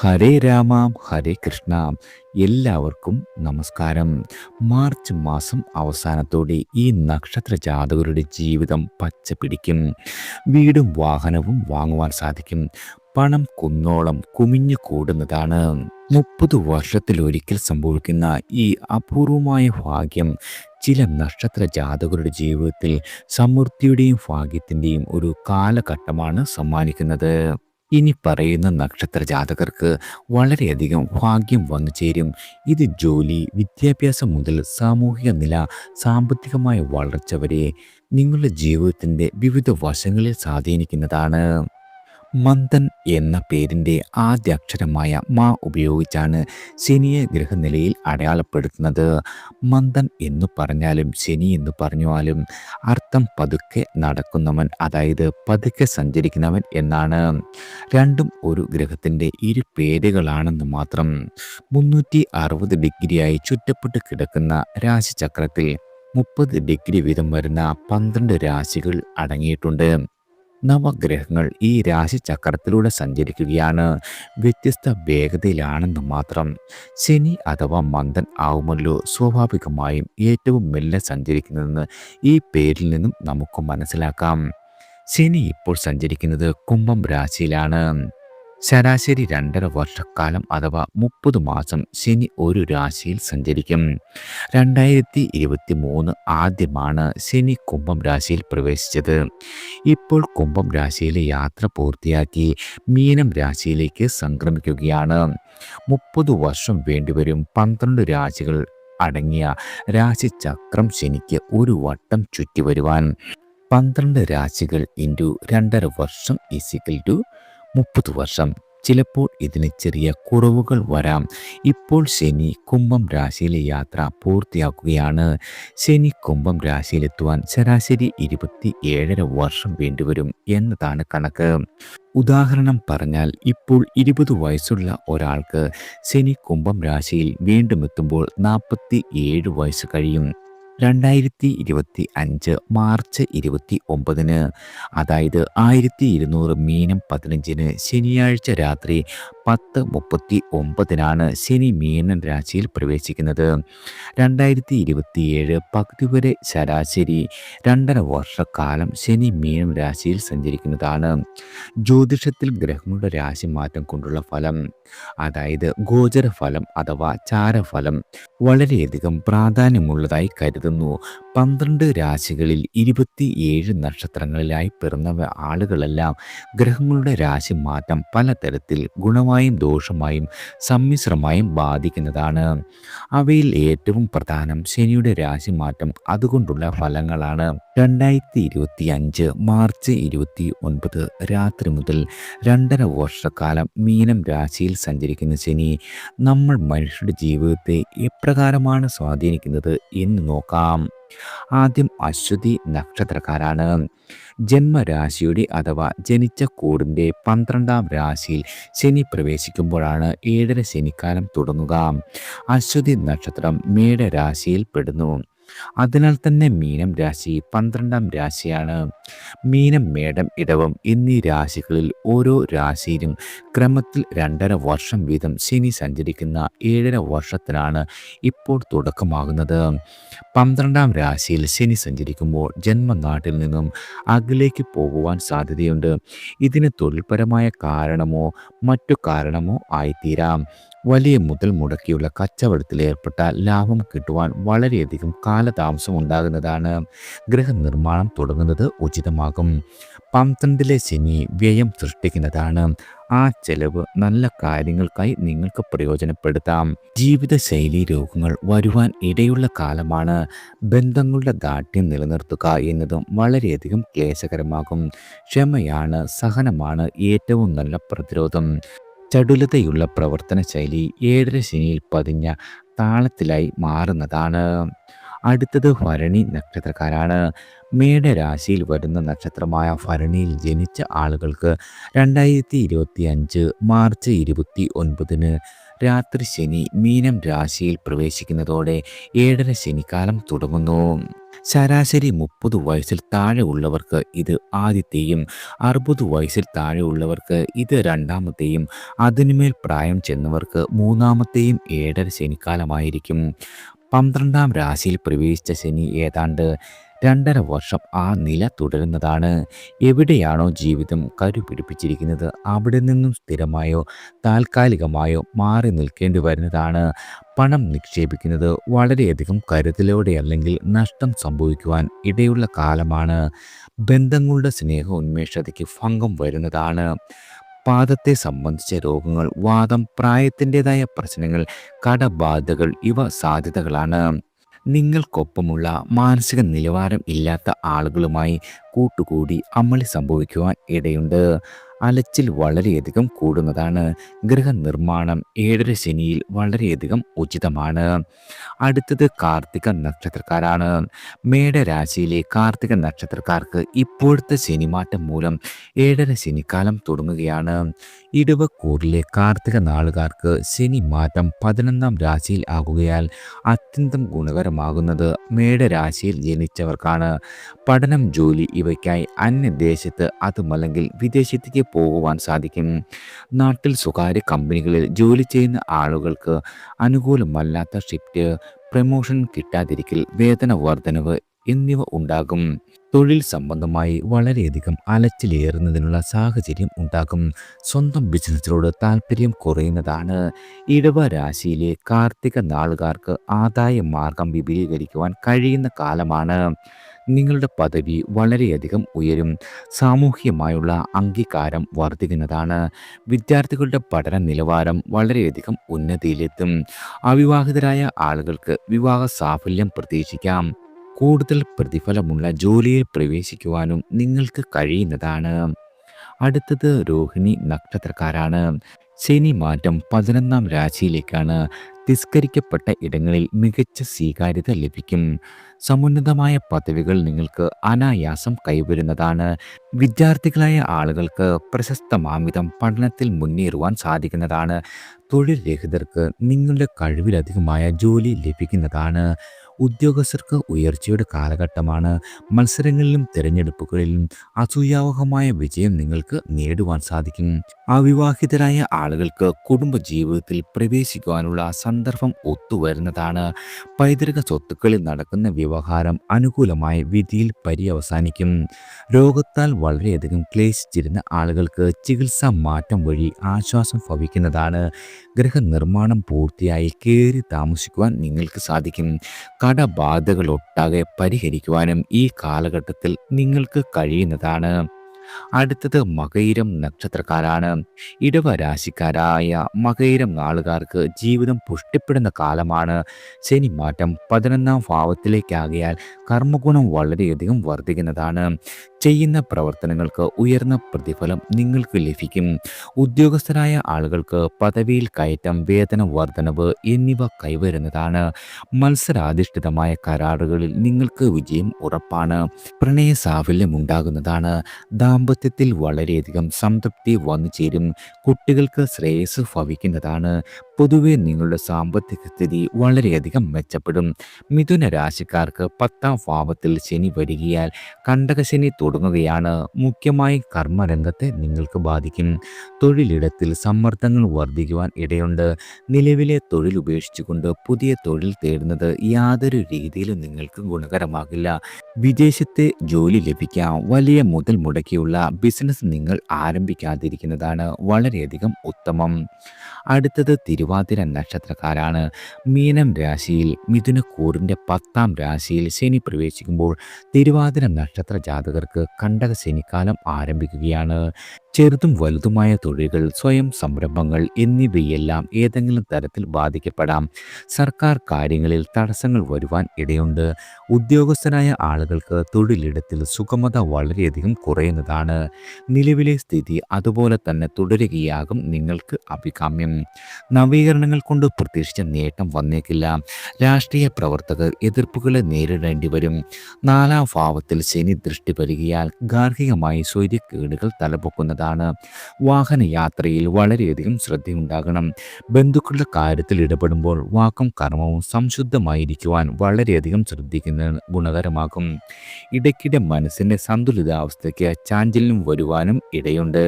ഹരേ രാമ ഹരേ കൃഷ്ണ. എല്ലാവർക്കും നമസ്കാരം. മാർച്ച് മാസം അവസാനത്തോടെ ഈ നക്ഷത്ര ജാതകരുടെ ജീവിതം പച്ച പിടിക്കും. വീടും വാഹനവും വാങ്ങുവാൻ സാധിക്കും. പണം കുന്നോളം കുമിഞ്ഞു കൂടുന്നതാണ്. 30 വർഷത്തിലൊരിക്കൽ സംഭവിക്കുന്ന ഈ അപൂർവമായ ഭാഗ്യം ചില നക്ഷത്ര ജാതകരുടെ ജീവിതത്തിൽ സമൃദ്ധിയുടെയും ഭാഗ്യത്തിൻ്റെയും ഒരു കാലഘട്ടമാണ് സമ്മാനിക്കുന്നത്. ഇനി പറയുന്ന നക്ഷത്ര ജാതകർക്ക് വളരെയധികം ഭാഗ്യം വന്നു ചേരും. ഇത് ജോലി, വിദ്യാഭ്യാസം മുതൽ സാമൂഹിക നില, സാമ്പത്തികമായ വളർച്ച വരെ നിങ്ങളുടെ ജീവിതത്തിൻ്റെ വിവിധ വശങ്ങളിൽ സ്വാധീനിക്കുന്നതാണ്. മന്ദൻ എന്ന പേരിൻ്റെ ആദ്യ അക്ഷരമായ മ ഉപയോഗിച്ചാണ് ശനിയെ ഗ്രഹനിലയിൽ അടയാളപ്പെടുത്തുന്നത്. മന്ദൻ എന്ന് പറഞ്ഞാലും ശനി എന്ന് പറഞ്ഞാലും അർത്ഥം പതുക്കെ നടക്കുന്നവൻ, അതായത് പതുക്കെ സഞ്ചരിക്കുന്നവൻ എന്നാണ്. രണ്ടും ഒരു ഗ്രഹത്തിൻ്റെ ഇരു പേരുകളാണെന്ന് മാത്രം. 360 ഡിഗ്രിയായി ചുറ്റപ്പെട്ട് കിടക്കുന്ന രാശിചക്രത്തിൽ 30 ഡിഗ്രി വീതം വരുന്ന 12 രാശികൾ അടങ്ങിയിട്ടുണ്ട്. നവഗ്രഹങ്ങൾ ഈ രാശിചക്രത്തിലൂടെ സഞ്ചരിക്കുകയാണ്. വ്യത്യസ്ത വേഗതയിലാണെന്ന് മാത്രം. ശനി അഥവാ മന്ദൻ ആവുമല്ലോ സ്വാഭാവികമായും ഏറ്റവും മെല്ലെ സഞ്ചരിക്കുന്നതെന്ന് ഈ പേരിൽ നിന്നും നമുക്ക് മനസ്സിലാക്കാം. ശനി ഇപ്പോൾ സഞ്ചരിക്കുന്നത് കുംഭം രാശിയിലാണ്. ശരാശരി 2.5 വർഷക്കാലം അഥവാ 30 മാസം ശനി ഒരു രാശിയിൽ സഞ്ചരിക്കും. 2023 ആദ്യമാണ് ശനി കുംഭം രാശിയിൽ പ്രവേശിച്ചത്. ഇപ്പോൾ കുംഭം രാശിയിലെ യാത്ര പൂർത്തിയാക്കി മീനം രാശിയിലേക്ക് സംക്രമിക്കുകയാണ്. 30 വർഷം വേണ്ടിവരും 12 രാശികൾ അടങ്ങിയ രാശിചക്രം ശനിക്ക് ഒരു വട്ടം ചുറ്റി വരുവാൻ. 12 രാശികൾ ഇൻറ്റു 2.5 വർഷം = 30 വർഷം. ചിലപ്പോൾ ഇതിന് ചെറിയ കുറവുകൾ വരാം. ഇപ്പോൾ ശനി കുംഭം രാശിയിലെ യാത്ര പൂർത്തിയാക്കുകയാണ്. ശനി കുംഭം രാശിയിലെത്തുവാൻ ശരാശരി 27.5 വർഷം വേണ്ടിവരും എന്നതാണ് കണക്ക്. ഉദാഹരണം പറഞ്ഞാൽ, ഇപ്പോൾ 20 വയസ്സുള്ള ഒരാൾക്ക് ശനി കുംഭം രാശിയിൽ വീണ്ടും എത്തുമ്പോൾ 47 വയസ്സ് കഴിയും. 2025 മാർച്ച് 29, അതായത് 1200 മീനം 15 ശനിയാഴ്ച രാത്രി 10:39 ശനി മീനൻ രാശിയിൽ പ്രവേശിക്കുന്നത്. 2027 പകുതി വരെ ശരാശരി 2.5 വർഷക്കാലം ശനി മീനം രാശിയിൽ സഞ്ചരിക്കുന്നതാണ്. ജ്യോതിഷത്തിൽ ഗ്രഹങ്ങളുടെ രാശി മാറ്റം കൊണ്ടുള്ള ഫലം, അതായത് ഗോചരഫലം അഥവാ ചാരഫലം, വളരെയധികം പ്രാധാന്യമുള്ളതായി കരുതുന്നു. 12 രാശികളിൽ 27 നക്ഷത്രങ്ങളിലായി പിറന്ന ആളുകളെല്ലാം ഗ്രഹങ്ങളുടെ രാശി മാറ്റം പലതരത്തിൽ ഗുണമായും ദോഷമായും സമ്മിശ്രമായും ബാധിക്കുന്നതാണ്. അവയിൽ ഏറ്റവും പ്രധാനം ശനിയുടെ രാശി മാറ്റം അതുകൊണ്ടുള്ള ഫലങ്ങളാണ്. 2025 മാർച്ച് 29 രാത്രി മുതൽ 2.5 വർഷക്കാലം മീനം രാശിയിൽ സഞ്ചരിക്കുന്ന ശനി നമ്മൾ മനുഷ്യരുടെ ജീവിതത്തെ എപ്രകാരമാണ് സ്വാധീനിക്കുന്നത് എന്ന് നോക്കാം. ആദ്യം അശ്വതി നക്ഷത്രക്കാരാണ്. ജന്മരാശിയുടെ അഥവാ ജനിച്ച കൂടിൻ്റെ 12ാം രാശിയിൽ ശനി പ്രവേശിക്കുമ്പോഴാണ് 7.5 ശനിക്കാലം തുടങ്ങുക. അശ്വതി നക്ഷത്രം മേടരാശിയിൽ പെടുന്നു. അതിനാൽ തന്നെ മീനം രാശി 12ാം രാശിയാണ്. മീനം, മേടം, ഇടവം എന്നീ രാശികളിൽ ഓരോ രാശിയിലും ക്രമത്തിൽ 2.5 വർഷം വീതം ശനി സഞ്ചരിക്കുന്ന 7.5 വർഷത്തിനാണ് ഇപ്പോൾ തുടക്കമാകുന്നത്. 12ാം രാശിയിൽ ശനി സഞ്ചരിക്കുമ്പോൾ ജന്മനാട്ടിൽ നിന്നും അകലേക്ക് പോകുവാൻ സാധ്യതയുണ്ട്. ഇതിന് തൊഴിൽപരമായ കാരണമോ മറ്റു കാരണമോ ആയിത്തീരാം. വലിയ മുതൽ മുടക്കിയുള്ള കച്ചവടത്തിൽ ഏർപ്പെട്ടാൽ ലാഭം കിട്ടുവാൻ വളരെയധികം കാലതാമസം ഉണ്ടാകുന്നതാണ്. ഗൃഹനിർമ്മാണം തുടങ്ങുന്നത് ഉചിതമാകും. 12ലെ ശനി വ്യയം സൃഷ്ടിക്കുന്നതാണ്. ആ ചെലവ് നല്ല കാര്യങ്ങൾക്കായി നിങ്ങൾക്ക് പ്രയോജനപ്പെടുത്താം. ജീവിതശൈലി രോഗങ്ങൾ വരുവാൻ ഇടയുള്ള കാലമാണ്. ബന്ധങ്ങളുടെ ദാർഢ്യം നിലനിർത്തുക എന്നതും വളരെയധികം ക്ലേശകരമാകും. ക്ഷമയാണ്, സഹനമാണ് ഏറ്റവും നല്ല പ്രതിരോധം. ചടുലതയുള്ള പ്രവർത്തന ശൈലി 7.5 ശനിയിൽ പതിഞ്ഞ താളത്തിലായി മാറുന്നതാണ്. അടുത്തത് ഭരണി നക്ഷത്രക്കാരാണ്. മേടരാശിയിൽ വരുന്ന നക്ഷത്രമായ ഭരണിയിൽ ജനിച്ച ആളുകൾക്ക് 2025 മാർച്ച് 29 രാത്രി ശനി മീനം രാശിയിൽ പ്രവേശിക്കുന്നതോടെ 7.5 ശനിക്കാലം തുടങ്ങുന്നു. ശരാശരി 30 വയസ്സിൽ താഴെ ഉള്ളവർക്ക് ഇത് ആദ്യത്തെയും 60 വയസ്സിൽ താഴെ ഉള്ളവർക്ക് ഇത് രണ്ടാമത്തെയും അതിനുമേൽ പ്രായം ചെന്നവർക്ക് മൂന്നാമത്തെയും 7.5 ശനിക്കാലമായിരിക്കും. 12ാം രാശിയിൽ പ്രവേശിച്ച ശനി ഏതാണ്ട് 2.5 വർഷം ആ നില തുടരുന്നതാണ്. എവിടെയാണോ ജീവിതം കരുപിടിപ്പിച്ചിരിക്കുന്നത് അവിടെ നിന്നും സ്ഥിരമായോ താൽക്കാലികമായോ മാറി നിൽക്കേണ്ടി വരുന്നതാണ്. പണം നിക്ഷേപിക്കുന്നത് വളരെയധികം കരുതലോടെ അല്ലെങ്കിൽ നഷ്ടം സംഭവിക്കുവാൻ ഇടയുള്ള കാലമാണ്. ബന്ധങ്ങളുടെ സ്നേഹോന്മേഷതയ്ക്ക് ഭംഗം വരുന്നതാണ്. പാദത്തെ സംബന്ധിച്ച രോഗങ്ങൾ, വാദം, പ്രായത്തിൻ്റെതായ പ്രശ്നങ്ങൾ, കടബാധകൾ ഇവ സാധ്യതകളാണ്. നിങ്ങൾക്കൊപ്പമുള്ള മാനസിക നിലവാരം ഇല്ലാത്ത ആളുകളുമായി കൂട്ടുകൂടി അമളി സംഭവിക്കുവാൻ ഇടയുണ്ട്. അലച്ചിൽ വളരെയധികം കൂടുന്നതാണ്. ഗൃഹനിർമ്മാണം 7.5 ശനിയിൽ വളരെയധികം ഉചിതമാണ്. അടുത്തത് കാർത്തിക നക്ഷത്രക്കാരാണ്. മേടരാശിയിലെ കാർത്തിക നക്ഷത്രക്കാർക്ക് ഇപ്പോഴത്തെ ശനിമാറ്റം മൂലം 7.5 ശനിക്കാലം തുടങ്ങുകയാണ്. ഇടവക്കൂറിലെ കാർത്തിക നാളുകാർക്ക് ശനി മാറ്റം 11ാം രാശിയിൽ ആകുകയാൽ അത്യന്തം ഗുണകരമാകുന്നത് മേടരാശിയിൽ ജനിച്ചവർക്കാണ്. പഠനം, ജോലി ഇവയ്ക്കായി അന്യദേശത്ത് അതുമല്ലെങ്കിൽ വിദേശത്തേക്ക് പോകുവാൻ സാധിക്കും. നാട്ടിൽ സ്വകാര്യ കമ്പനികളിൽ ജോലി ചെയ്യുന്ന ആളുകൾക്ക് അനുകൂലമല്ലാത്ത ഷിഫ്റ്റ്, പ്രമോഷൻ കിട്ടാതിരിക്കൽ, വേതന വർധനവ് എന്നിവ ഉണ്ടാകും. തൊഴിൽ സംബന്ധമായി വളരെയധികം അലച്ചിലേറുന്നതിനുള്ള സാഹചര്യം ഉണ്ടാകും. സ്വന്തം ബിസിനസ്സിനോട് താല്പര്യം കുറയുന്നതാണ്. ഇടവ രാശിയിലെ കാർത്തിക നാളുകാർക്ക് ആദായ മാർഗം വിപുലീകരിക്കുവാൻ കഴിയുന്ന കാലമാണ്. നിങ്ങളുടെ പദവി വളരെയധികം ഉയരും. സാമൂഹികമായുള്ള അംഗീകാരം വർദ്ധിക്കുന്നതാണ്. വിദ്യാർത്ഥികളുടെ പഠന നിലവാരം വളരെയധികം ഉന്നതിയിലെത്തും. അവിവാഹിതരായ ആളുകൾക്ക് വിവാഹ സാഫല്യം പ്രതീക്ഷിക്കാം. കൂടുതൽ പ്രതിഫലമുള്ള ജോലിയിൽ പ്രവേശിക്കുവാനും നിങ്ങൾക്ക് കഴിയുന്നതാണ്. അടുത്തത് രോഹിണി നക്ഷത്രക്കാരാണ്. ശനി മാറ്റം 11ാം രാശിയിലേക്കാണ്. തിരസ്കരിക്കപ്പെട്ട ഇടങ്ങളിൽ മികച്ച സ്വീകാര്യത ലഭിക്കും. സമുന്നതമായ പദവികൾ നിങ്ങൾക്ക് അനായാസം കൈവരുന്നതാണ്. വിദ്യാർത്ഥികളായ ആളുകൾക്ക് പ്രശസ്തമാംവിധം പഠനത്തിൽ മുന്നേറുവാൻ സാധിക്കുന്നതാണ്. തൊഴിൽ രഹിതർക്ക് നിങ്ങളുടെ കഴിവിലധികമായ ജോലി ലഭിക്കുന്നതാണ്. ഉദ്യോഗസ്ഥർക്ക് ഉയർച്ചയുടെ കാലഘട്ടമാണ്. മത്സരങ്ങളിലും തിരഞ്ഞെടുപ്പുകളിലും അസൂയാവഹമായ വിജയം നിങ്ങൾക്ക് നേടുവാൻ സാധിക്കും. അവിവാഹിതരായ ആളുകൾക്ക് കുടുംബജീവിതത്തിൽ പ്രവേശിക്കുവാനുള്ള സന്ദർഭം ഒത്തുവരുന്നതാണ്. പൈതൃക സ്വത്തുക്കളിൽ നടക്കുന്ന വ്യവഹാരം അനുകൂലമായ വിധിയിൽ പര്യവസാനിക്കും. രോഗത്താൽ വളരെയധികം ക്ലേശിച്ചിരുന്ന ആളുകൾക്ക് ചികിത്സാ മാറ്റം വഴി ആശ്വാസം ഭവിക്കുന്നതാണ്. ഗൃഹനിർമ്മാണം പൂർത്തിയായി കയറി താമസിക്കുവാൻ നിങ്ങൾക്ക് സാധിക്കും. കടബാധകളൊട്ടാകെ പരിഹരിക്കുവാനും ഈ കാലഘട്ടത്തിൽ നിങ്ങൾക്ക് കഴിയുന്നതാണ്. അടുത്തത് മകയിരം നക്ഷത്രക്കാരാണ്. ഇടവരാശിക്കാരായ മകയിരം നാളുകാർക്ക് ജീവിതം പുഷ്ടിപ്പെടുന്ന കാലമാണ്. ശനി മാറ്റം 11ാം ഭാവത്തിലേക്കാകിയാൽ കർമ്മഗുണം വളരെയധികം വർദ്ധിക്കുന്നതാണ്. ചെയ്യുന്ന പ്രവർത്തനങ്ങൾക്ക് ഉയർന്ന പ്രതിഫലം നിങ്ങൾക്ക് ലഭിക്കും. ഉദ്യോഗസ്ഥരായ ആളുകൾക്ക് പദവിയിൽ കയറ്റം, വേതന വർധനവ് എന്നിവ കൈവരുന്നതാണ്. മത്സരാധിഷ്ഠിതമായ കരാറുകളിൽ നിങ്ങൾക്ക് വിജയം ഉറപ്പാണ്. പ്രണയ സാഫല്യം ഉണ്ടാകുന്നതാണ്. ദാമ്പത്യത്തിൽ വളരെയധികം സംതൃപ്തി വന്നു ചേരും. കുട്ടികൾക്ക് ശ്രേയസ് ഭവിക്കുന്നതാണ്. പൊതുവെ നിങ്ങളുടെ സാമ്പത്തിക സ്ഥിതി വളരെയധികം മെച്ചപ്പെടും. മിഥുന രാശിക്കാർക്ക് 10ാം ഭാവത്തിൽ ശനി വരികയാൽ കണ്ടകശനി തുടങ്ങുകയാണ്. മുഖ്യമായി കർമ്മരംഗത്തെ നിങ്ങൾക്ക് ബാധിക്കും. തൊഴിലിടത്തിൽ സമ്മർദ്ദങ്ങൾ വർദ്ധിക്കുവാൻ ഇടയുണ്ട്. നിലവിലെ തൊഴിൽ ഉപേക്ഷിച്ചുകൊണ്ട് പുതിയ തൊഴിൽ തേടുന്നത് യാതൊരു രീതിയിലും നിങ്ങൾക്ക് ഗുണകരമാകില്ല. വിദേശത്തെ ജോലി ലഭിക്കാം. വലിയ മുതൽ മുടക്കിയുള്ള ബിസിനസ് നിങ്ങൾ ആരംഭിക്കാതിരിക്കുന്നതാണ് വളരെയധികം ഉത്തമം. അടുത്തത് തിരുവാതിര നക്ഷത്രക്കാരാണ്. മീനം രാശിയിൽ മിഥുനക്കൂറിൻ്റെ 10ാം രാശിയിൽ ശനി പ്രവേശിക്കുമ്പോൾ തിരുവാതിര നക്ഷത്ര ജാതകർക്ക് കണ്ടക ശനിക്കാലം ആരംഭിക്കുകയാണ്. ചെറുതും വലുതുമായ തൊഴിലുകൾ, സ്വയം സംരംഭങ്ങൾ എന്നിവയെല്ലാം ഏതെങ്കിലും തരത്തിൽ ബാധിക്കപ്പെടാം. സർക്കാർ കാര്യങ്ങളിൽ തടസ്സങ്ങൾ വരുവാൻ ഇടയുണ്ട്. ഉദ്യോഗസ്ഥരായ ആളുകൾക്ക് തൊഴിലിടത്തിൽ സുഗമത വളരെയധികം കുറയുന്നതാണ്. നിലവിലെ സ്ഥിതി അതുപോലെ തന്നെ തുടരുകയാകും നിങ്ങൾക്ക് അഭികാമ്യം. വരും. നവീകരണങ്ങൾ കൊണ്ട് പ്രതീക്ഷിച്ച നേട്ടം വന്നേക്കില്ല. രാഷ്ട്രീയ പ്രവർത്തകർ എതിർപ്പുകളെ നേരിടേണ്ടി വരും. 4-ാം ഭാവത്തിൽ ശനി ദൃഷ്ടി വരികയാൽ ഗാർഹികമായി സ്വൈര്യക്കേടുകൾ തലപൊക്കുന്നതാണ്. വാഹനയാത്രയിൽ വളരെയധികം ശ്രദ്ധയുണ്ടാകണം. ബന്ധുക്കളുടെ കാര്യത്തിൽ ഇടപെടുമ്പോൾ വാക്കും കർമ്മവും സംശുദ്ധമായിരിക്കുവാൻ വളരെയധികം ശ്രദ്ധിക്കുന്നത് ഗുണകരമാകും. ഇടയ്ക്കിടെ മനസ്സിൻ്റെ സന്തുലിതാവസ്ഥയ്ക്ക് ചാഞ്ചല്യം വരുവാനും ഇടയുണ്ട്.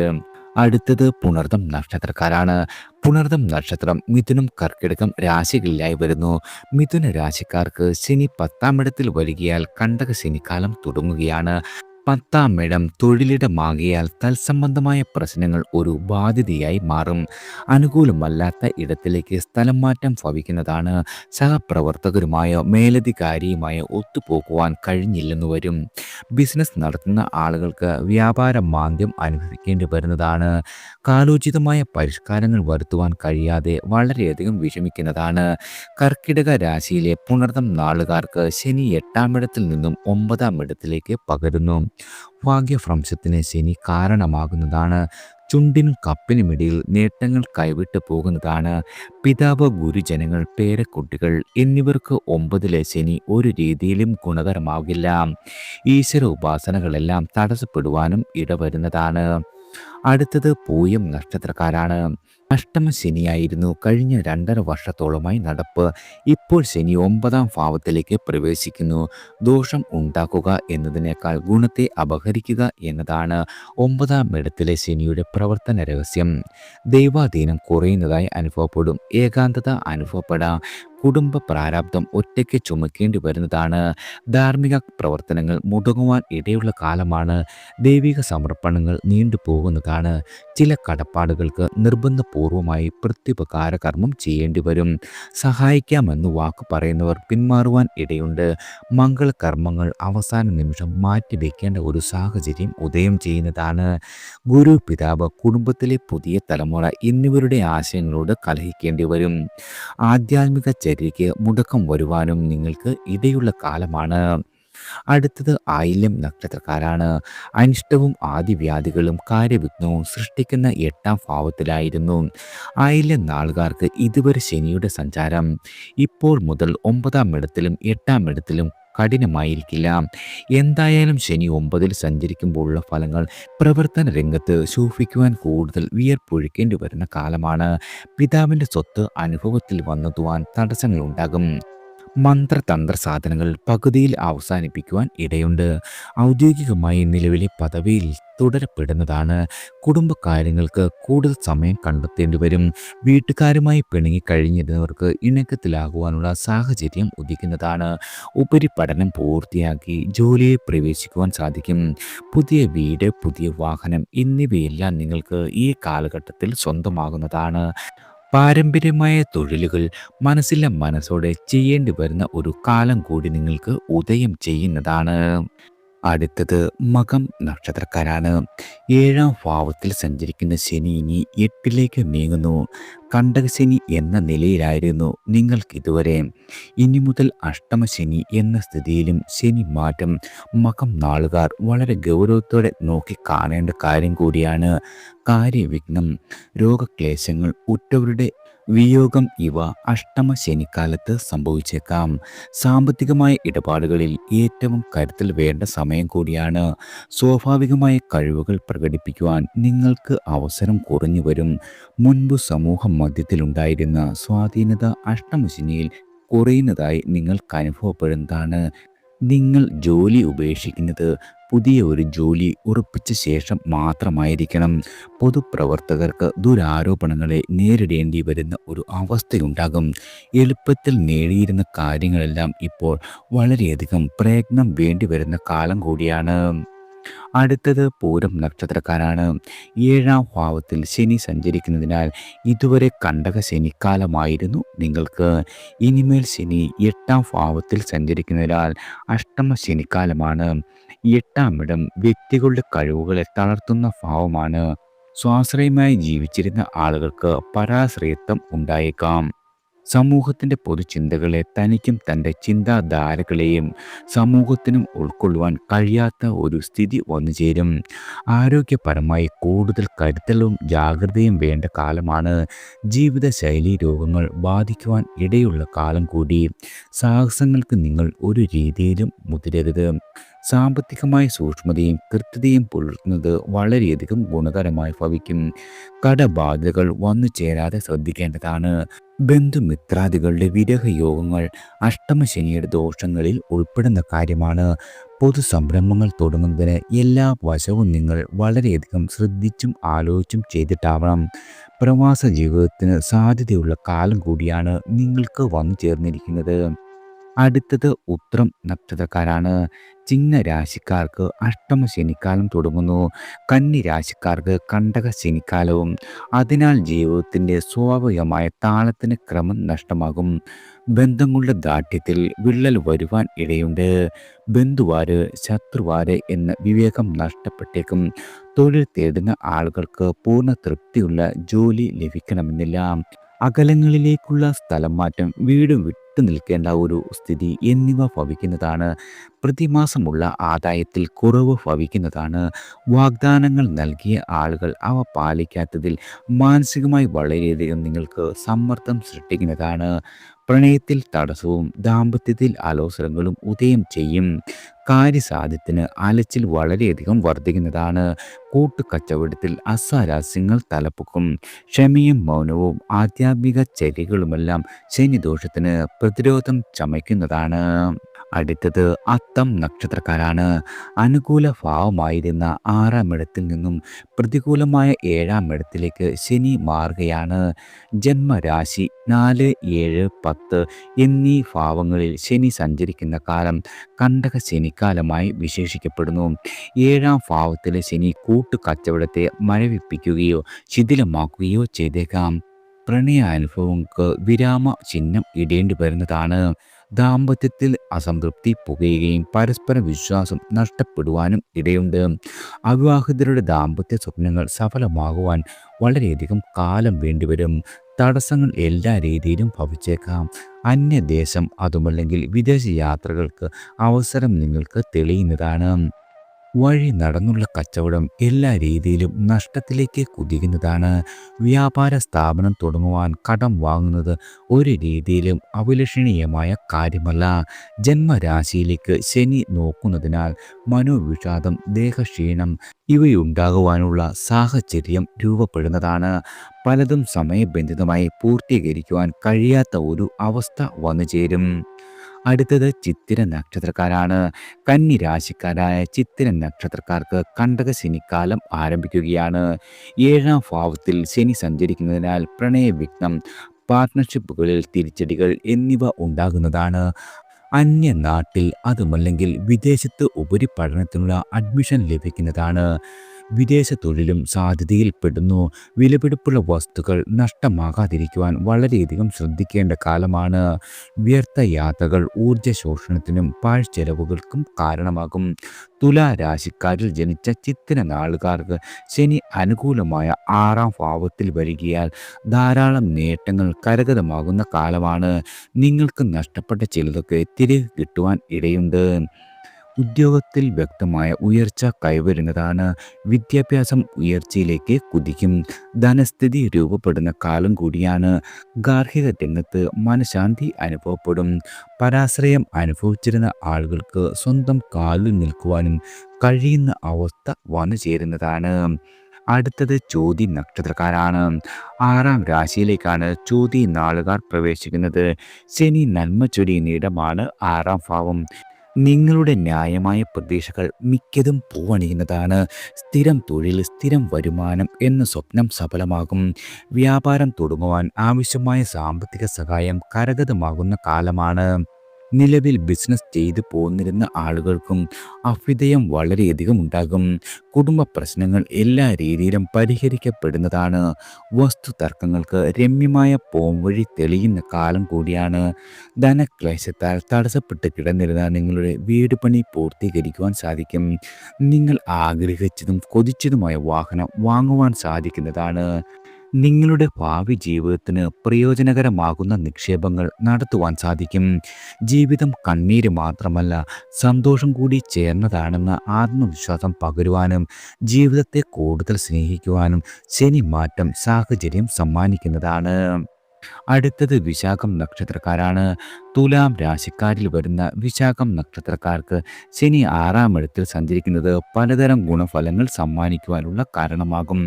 അടുത്തത് പുണർദം നക്ഷത്രക്കാരാണ്. പുണർദം നക്ഷത്രം മിഥുനം, കർക്കിടകം രാശികളിലായി വരുന്നു. മിഥുന രാശിക്കാർക്ക് ശനി 10-ാം ഇടത്തിൽ വരികയാൽ കണ്ടക ശനിക്കാലം തുടങ്ങുകയാണ്. 10-ാം ഇടം തൊഴിലിടമാകിയാൽ തത്സംബന്ധമായ പ്രശ്നങ്ങൾ ഒരു ബാധ്യതയായി മാറും. അനുകൂലമല്ലാത്ത ഇടത്തിലേക്ക് സ്ഥലം മാറ്റം ഭവിക്കുന്നതാണ്. സഹപ്രവർത്തകരുമായോ മേലധികാരിയുമായോ ഒത്തുപോകുവാൻ കഴിഞ്ഞില്ലെന്നു വരും. ബിസിനസ് നടത്തുന്ന ആളുകൾക്ക് വ്യാപാര മാന്ദ്യം അനുഭവിക്കേണ്ടി വരുന്നതാണ്. കാലോചിതമായ പരിഷ്കാരങ്ങൾ വരുത്തുവാൻ കഴിയാതെ വളരെയധികം വിഷമിക്കുന്നതാണ്. കർക്കിടക രാശിയിലെ പുണർദം നാളുകാർക്ക് ശനി 8-ാം ഇടത്തിൽ നിന്നും 9-ാം ഇടത്തിലേക്ക് പകരുന്നു. ഭാഗ്യഭ്രംശത്തിന് ശനി കാരണമാകുന്നതാണ്. ചുണ്ടിനും കപ്പിനുമിടയിൽ നേട്ടങ്ങൾ കൈവിട്ടു പോകുന്നതാണ്. പിതാവ്, ഗുരുജനങ്ങൾ, പേരക്കുട്ടികൾ എന്നിവർക്ക് 9-ലെ ശനി ഒരു രീതിയിലും ഗുണകരമാകില്ല. ഈശ്വര ഉപാസനകളെല്ലാം തടസ്സപ്പെടുവാനും ഇടവരുന്നതാണ്. അടുത്തത് പൂയം നക്ഷത്രക്കാരാണ്. അഷ്ടമ ശനിയായിരുന്നു കഴിഞ്ഞ 2.5 വർഷത്തോളമായി നടപ്പ്. ഇപ്പോൾ ശനി 9-ാം ഭാവത്തിലേക്ക് പ്രവേശിക്കുന്നു. ദോഷം ഉണ്ടാക്കുക എന്നതിനേക്കാൾ ഗുണത്തെ അപഹരിക്കുക എന്നതാണ് 9-ാം ഇടത്തിലെ ശനിയുടെ പ്രവർത്തന രഹസ്യം. ദൈവാധീനം കുറയുന്നതായി അനുഭവപ്പെടും. ഏകാന്തത അനുഭവപ്പെടാം. കുടുംബ പ്രാരാബ്ദം ഒറ്റയ്ക്ക് ചുമക്കേണ്ടി വരുന്നതാണ്. ധാർമ്മിക പ്രവർത്തനങ്ങൾ മുടങ്ങുവാൻ ഇടയുള്ള കാലമാണ്. ദൈവിക സമർപ്പണങ്ങൾ നീണ്ടുപോകുന്നതാണ്. ചില കടപ്പാടുകൾക്ക് നിർബന്ധപൂർവമായി പ്രത്യുപകാര കർമ്മം ചെയ്യേണ്ടി വരും. സഹായിക്കാമെന്ന് വാക്ക് പറയുന്നവർ പിന്മാറുവാൻ ഇടയുണ്ട്. മംഗളകർമ്മങ്ങൾ അവസാന നിമിഷം മാറ്റിവെക്കേണ്ട ഒരു സാഹചര്യം ഉദയം ചെയ്യുന്നതാണ്. ഗുരു, പിതാവ്, കുടുംബത്തിലെ പുതിയ തലമുറ എന്നിവരുടെ ആശയങ്ങളോട് കലഹിക്കേണ്ടി വരും. ആധ്യാത്മിക ചര്യയ്ക്ക് മുടക്കം വരുവാനും നിങ്ങൾക്ക് ഇടയുള്ള കാലമാണ്. അടുത്തത് ആയില്യം നക്ഷത്രക്കാരാണ്. അനിഷ്ടവും ആദിവ്യാധികളും കാര്യവിഘ്നവും സൃഷ്ടിക്കുന്ന 8-ാം ഭാവത്തിലായിരുന്നു ആയില്യം നാളുകാർക്ക് ഇതുവരെ ശനിയുടെ സഞ്ചാരം. ഇപ്പോൾ മുതൽ 9-ാം ഇടത്തിലും 8-ാം ഇടത്തിലും കഠിനമായിരിക്കില്ല. എന്തായാലും ശനി 9-ൽ സഞ്ചരിക്കുമ്പോഴുള്ള ഫലങ്ങൾ പ്രവർത്തന രംഗത്ത് ശോഭിക്കുവാൻ കൂടുതൽ വിയർപ്പൊഴുക്കേണ്ടി വരുന്ന കാലമാണ്. പിതാവിൻ്റെ സ്വത്ത് അനുഭവത്തിൽ വന്നെത്തുവാൻ തടസ്സങ്ങളുണ്ടാകും. മന്ത്രതന്ത്ര സാധനങ്ങൾ പകുതിയിൽ അവസാനിപ്പിക്കുവാൻ ഇടയുണ്ട്. ഔദ്യോഗികമായി നിലവിലെ പദവിയിൽ തുടരപ്പെടുന്നതാണ്. കുടുംബകാര്യങ്ങൾക്ക് കൂടുതൽ സമയം കണ്ടെത്തേണ്ടി വരും. വീട്ടുകാരുമായി പിണങ്ങിക്കഴിഞ്ഞിരുന്നവർക്ക് ഇണക്കത്തിലാകുവാനുള്ള സാഹചര്യം ഉദിക്കുന്നതാണ്. ഉപരിപഠനം പൂർത്തിയാക്കി ജോലിയിൽ പ്രവേശിക്കുവാൻ സാധിക്കും. പുതിയ വീട്, പുതിയ വാഹനം എന്നിവയെല്ലാം നിങ്ങൾക്ക് ഈ കാലഘട്ടത്തിൽ സ്വന്തമാകുന്നതാണ്. പാരമ്പര്യമായ തൊഴിലുകൾ മനസ്സിലെ മനസ്സോടെ ചെയ്യേണ്ടി വരുന്ന ഒരു കാലം കൂടി നിങ്ങൾക്ക് ഉദയം ചെയ്യുന്നതാണ്. അടുത്തത് മകം നക്ഷത്രക്കാരാണ്. 7-ാം ഭാവത്തിൽ സഞ്ചരിക്കുന്ന ശനി ഇനി 8-ലേക്ക് നീങ്ങുന്നു. കണ്ടകശനി എന്ന നിലയിലായിരുന്നു നിങ്ങൾക്കിതുവരെ. ഇനി മുതൽ അഷ്ടമശനി എന്ന സ്ഥിതിയിലും ശനി മാറ്റം മകം നാളുകാർ വളരെ ഗൗരവത്തോടെ നോക്കി കാണേണ്ട കാര്യം കൂടിയാണ്. കാര്യവിഘ്നം, രോഗക്ലേശങ്ങൾ, ഉറ്റവരുടെ വിയോഗം ഇവ അഷ്ടമ ശനിക്കാലത്ത് സംഭവിച്ചേക്കാം. സാമ്പത്തികമായ ഇടപാടുകളിൽ ഏറ്റവും കരുതൽ വേണ്ട സമയം കൂടിയാണ്. സ്വാഭാവികമായ കഴിവുകൾ പ്രകടിപ്പിക്കുവാൻ നിങ്ങൾക്ക് അവസരം കുറഞ്ഞു വരും. മുൻപ് സമൂഹ മധ്യത്തിലുണ്ടായിരുന്ന സ്വാധീനത അഷ്ടമശനിയിൽ കുറയുന്നതായി നിങ്ങൾക്ക് അനുഭവപ്പെടുന്നതാണ്. നിങ്ങൾ ജോലി ഉപേക്ഷിക്കുന്നത് പുതിയ ഒരു ജോലി ഉറപ്പിച്ച ശേഷം മാത്രമായിരിക്കണം. പൊതുപ്രവർത്തകർക്ക് ദുരാരോപണങ്ങളെ നേരിടേണ്ടി വരുന്ന ഒരു അവസ്ഥയുണ്ടാകും. എളുപ്പത്തിൽ നേടിയിരുന്ന കാര്യങ്ങളെല്ലാം ഇപ്പോൾ വളരെയധികം പ്രയത്നം വേണ്ടി വരുന്ന കാലം കൂടിയാണ്. അടുത്തത് പൂരം നക്ഷത്രക്കാരാണ്. 7-ാം ഭാവത്തിൽ ശനി സഞ്ചരിക്കുന്നതിനാൽ ഇതുവരെ കണ്ടക ശനിക്കാലമായിരുന്നു നിങ്ങൾക്ക്. ഇനിമേൽ ശനി 8-ാം ഭാവത്തിൽ സഞ്ചരിക്കുന്നതിനാൽ അഷ്ടമ ശനിക്കാലമാണ്. 8-ാം ഇടം വ്യക്തികളുടെ കഴിവുകളെ തളർത്തുന്ന ഭാവമാണ്. സ്വാശ്രയമായി ജീവിച്ചിരുന്ന ആളുകൾക്ക് പരാശ്രയത്വം ഉണ്ടായേക്കാം. സമൂഹത്തിൻ്റെ പൊതുചിന്തകളെ തനിക്കും തൻ്റെ ചിന്താധാരകളെയും സമൂഹത്തിനും ഉൾക്കൊള്ളുവാൻ കഴിയാത്ത ഒരു സ്ഥിതി വന്നുചേരും. ആരോഗ്യപരമായി കൂടുതൽ കരുതലും ജാഗ്രതയും വേണ്ട കാലമാണ്. ജീവിതശൈലീ രോഗങ്ങൾ ബാധിക്കുവാൻ ഇടയുള്ള കാലം കൂടി. സാഹസങ്ങൾക്ക് നിങ്ങൾ ഒരു രീതിയിലും മുതിരരുത്. സാമ്പത്തികമായ സൂക്ഷ്മതയും കൃത്യതയും പുലർത്തുന്നത് വളരെയധികം ഗുണകരമായി ഭവിക്കും. കടബാധ്യതകൾ വന്നു ചേരാതെ ശ്രദ്ധിക്കേണ്ടതാണ്. ബന്ധുമിത്രാദികളുടെ വിരഹയോഗങ്ങൾ അഷ്ടമശനിയുടെ ദോഷങ്ങളിൽ ഉൾപ്പെടുന്ന കാര്യമാണ്. പൊതുസംരംഭങ്ങൾ തുടങ്ങുന്നതിന് എല്ലാ വശവും നിങ്ങൾ വളരെയധികം ശ്രദ്ധിച്ചും ആലോചിച്ചും ചെയ്തിട്ടാവണം. പ്രവാസ ജീവിതത്തിന് സാധ്യതയുള്ള കാലം കൂടിയാണ് നിങ്ങൾക്ക് വന്നു ചേർന്നിരിക്കുന്നത്. അടുത്തത് ഉത്രം നക്ഷത്രക്കാരാണ്. ചിങ്ങ രാശിക്കാർക്ക് അഷ്ടമ ശനിക്കാലം തുടങ്ങുന്നു. കന്നി രാശിക്കാർക്ക് കണ്ടക ശനിക്കാലവും. അതിനാൽ ജീവിതത്തിൻ്റെ സ്വാഭാവികമായ താളത്തിന് ക്രമം നഷ്ടമാകും. ബന്ധങ്ങളുടെ ദാർഢ്യത്തിൽ വിള്ളൽ വരുവാൻ ഇടയുണ്ട്. ബന്ധുവാര് ശത്രുവാര് എന്ന വിവേകം നഷ്ടപ്പെട്ടേക്കും. തൊഴിൽ തേടുന്ന ആളുകൾക്ക് പൂർണ്ണ തൃപ്തിയുള്ള ജോലി ലഭിക്കണമെന്നില്ല. അകലങ്ങളിലേക്കുള്ള സ്ഥലം മാറ്റം, വീട് വിട്ടു നിൽക്കേണ്ട ഒരു സ്ഥിതി എന്നിവ ഭവിക്കുന്നതാണ്. പ്രതിമാസമുള്ള ആദായത്തിൽ കുറവ് ഭവിക്കുന്നതാണ്. വാഗ്ദാനങ്ങൾ നൽകിയ ആളുകൾ അവ പാലിക്കാത്തതിൽ മാനസികമായി വളരെയധികം നിങ്ങൾക്ക് സമ്മർദ്ദം സൃഷ്ടിക്കുന്നതാണ്. പ്രണയത്തിൽ തടസ്സവും ദാമ്പത്യത്തിൽ അലോസരങ്ങളും ഉദയം ചെയ്യും. കാര്യസാധ്യത്തിന് അലച്ചിൽ വളരെയധികം വർദ്ധിക്കുന്നതാണ്. കൂട്ടുകച്ചവടത്തിൽ അസ്വാരസ്യങ്ങൾ തലപ്പൊക്കും. ക്ഷമയും മൗനവും ആധ്യാത്മിക ചര്യകളുമെല്ലാം ശനിദോഷത്തിന് പ്രതിരോധം ചമയ്ക്കുന്നതാണ്. അടുത്തത് അത്തം നക്ഷത്രക്കാരാണ്. അനുകൂല ഭാവമായിരുന്ന 6-ാം ഇടത്തിൽ നിന്നും പ്രതികൂലമായ 7-ാം ഇടത്തിലേക്ക് ശനി മാറുകയാണ്. ജന്മരാശി 4, 7, 10 എന്നീ ഭാവങ്ങളിൽ ശനി സഞ്ചരിക്കുന്ന കാലം കണ്ടക ശനിക്കാലമായി വിശേഷിക്കപ്പെടുന്നു. 7-ാം ഭാവത്തിലെ ശനി കൂട്ടുകച്ചവടത്തെ മരവിപ്പിക്കുകയോ ശിഥിലമാക്കുകയോ ചെയ്തേക്കാം. പ്രണയാനുഭവങ്ങൾക്ക് വിരാമ ചിഹ്നം ഇടേണ്ടി വരുന്നതാണ്. ദാമ്പത്യത്തിൽ അസംതൃപ്തി പുകയുകയും പരസ്പര വിശ്വാസം നഷ്ടപ്പെടുവാനും ഇടയുണ്ട്. അവിവാഹിതരുടെ ദാമ്പത്യ സ്വപ്നങ്ങൾ സഫലമാകുവാൻ വളരെയധികം കാലം വേണ്ടിവരും. തടസ്സങ്ങൾ എല്ലാ രീതിയിലും ഭവിച്ചേക്കാം. അന്യദേശം അതുമല്ലെങ്കിൽ വിദേശ യാത്രകൾക്ക് അവസരം നിങ്ങൾക്ക് തെളിയുന്നതാണ്. വഴി നടന്നുള്ള കച്ചവടം എല്ലാ രീതിയിലും നഷ്ടത്തിലേക്ക് കുതിക്കുന്നതാണ്. വ്യാപാര സ്ഥാപനം തുടങ്ങുവാൻ കടം വാങ്ങുന്നത് ഒരു രീതിയിലും അഭിലഷണീയമായ കാര്യമല്ല. ജന്മരാശിയിലേക്ക് ശനി നോക്കുന്നതിനാൽ മനോവിഷാദം, ദേഹക്ഷീണം ഇവയുണ്ടാകുവാനുള്ള സാഹചര്യം രൂപപ്പെടുന്നതാണ്. പലതും സമയബന്ധിതമായി പൂർത്തീകരിക്കുവാൻ കഴിയാത്ത ഒരു അവസ്ഥ വന്നു ചേരും. അടുത്തത് ചിത്തിര നക്ഷത്രക്കാരാണ്. കന്നി രാശിക്കാരായ ചിത്തിര നക്ഷത്രക്കാർക്ക് കണ്ടക ശനിക്കാലം ആരംഭിക്കുകയാണ്. 7-ാം ഭാവത്തിൽ ശനി സഞ്ചരിക്കുന്നതിനാൽ പ്രണയവിഘ്നം, പാർട്ട്ണർഷിപ്പുകളിൽ തിരിച്ചടികൾ എന്നിവ ഉണ്ടാകുന്നതാണ്. അന്യനാട്ടിൽ അതുമല്ലെങ്കിൽ വിദേശത്ത് ഉപരിപഠനത്തിനുള്ള അഡ്മിഷൻ ലഭിക്കുന്നതാണ്. വിദേശ തൊഴിലും സാധ്യതയിൽപ്പെടുന്നു. വിലപിടിപ്പുള്ള വസ്തുക്കൾ നഷ്ടമാകാതിരിക്കുവാൻ വളരെയധികം ശ്രദ്ധിക്കേണ്ട കാലമാണ്. വ്യർത്ഥ യാത്രകൾ ഊർജ ശോഷണത്തിനും പാഴ്ചെലവുകൾക്കും കാരണമാകും. തുലാ രാശിക്കാരിൽ ജനിച്ച ചിത്തിര നാളുകാർക്ക് ശനി അനുകൂലമായ 6-ാം ഭാവത്തിൽ വരികയാൽ ധാരാളം നേട്ടങ്ങൾ കരഗതമാകുന്ന കാലമാണ്. നിങ്ങൾക്ക് നഷ്ടപ്പെട്ട ചിലതൊക്കെ തിരികെ കിട്ടുവാൻ ഇടയുണ്ട്. ഉദ്യോഗത്തിൽ വ്യക്തമായ ഉയർച്ച കൈവരുന്നതാണ്. വിദ്യാഭ്യാസം ഉയർച്ചയിലേക്ക് കുതിക്കും. ധനസ്ഥിതി രൂപപ്പെടുന്ന കാലം കൂടിയാണ്. ഗാർഹിക രംഗത്ത് മനഃശാന്തി അനുഭവപ്പെടും. പരാശ്രയം അനുഭവിച്ചിരുന്ന ആളുകൾക്ക് സ്വന്തം കാലിൽ നിൽക്കുവാനും കഴിയുന്ന അവസ്ഥ വന്നു ചേരുന്നതാണ്. അടുത്തത് ചോതി നക്ഷത്രക്കാരാണ്. 6-ാം രാശിയിലേക്കാണ് ചോതി നാളുകാർ പ്രവേശിക്കുന്നത്. ശനി നന്മ ചൊരിയുന്ന ഇടമാണ് 6-ാം ഭാവം. നിങ്ങളുടെ ന്യായമായ പ്രതീക്ഷകൾ മിക്കതും പൂവണിയുന്നതാണ്. സ്ഥിരം തൊഴിൽ, സ്ഥിരം വരുമാനം എന്ന സ്വപ്നം സഫലമാകും. വ്യാപാരം തുടങ്ങുവാൻ ആവശ്യമായ സാമ്പത്തിക സഹായം കരഗതമാകുന്ന കാലമാണ്. നിലവിൽ ബിസിനസ് ചെയ്തു പോന്നിരുന്ന ആളുകൾക്കും അഭ്യുദയം വളരെയധികം ഉണ്ടാകും. കുടുംബ പ്രശ്നങ്ങൾ എല്ലാ രീതിയിലും പരിഹരിക്കപ്പെടുന്നതാണ്. വസ്തു തർക്കങ്ങൾക്ക് രമ്യമായ പോംവഴി തെളിയുന്ന കാലം കൂടിയാണ്. ധനക്ലേശത്താൽ തടസ്സപ്പെട്ട് കിടന്നിരുന്ന നിങ്ങളുടെ വീട് പണി പൂർത്തീകരിക്കുവാൻ സാധിക്കും. നിങ്ങൾ ആഗ്രഹിച്ചതും കൊതിച്ചതുമായ വാഹനം വാങ്ങുവാൻ സാധിക്കുന്നതാണ്. നിങ്ങളുടെ ഭാവി ജീവിതത്തിന് പ്രയോജനകരമാകുന്ന നിക്ഷേപങ്ങൾ നടത്തുവാൻ സാധിക്കും. ജീവിതം കണ്ണീര് മാത്രമല്ല, സന്തോഷം കൂടി ചേർന്നതാണെന്ന ആത്മവിശ്വാസം പകരുവാനും ജീവിതത്തെ കൂടുതൽ സ്നേഹിക്കുവാനും ശനി മാറ്റം സാഹചര്യം സമ്മാനിക്കുന്നതാണ്. അടുത്തത് വിശാഖം നക്ഷത്രക്കാരാണ്. തുലാം രാശിക്കാരിൽ വരുന്ന വിശാഖം നക്ഷത്രക്കാർക്ക് ശനി ആറാം ഇടത്തിൽ സഞ്ചരിക്കുന്നത് പലതരം ഗുണഫലങ്ങൾ സമ്മാനിക്കുവാനുള്ള കാരണമാകും.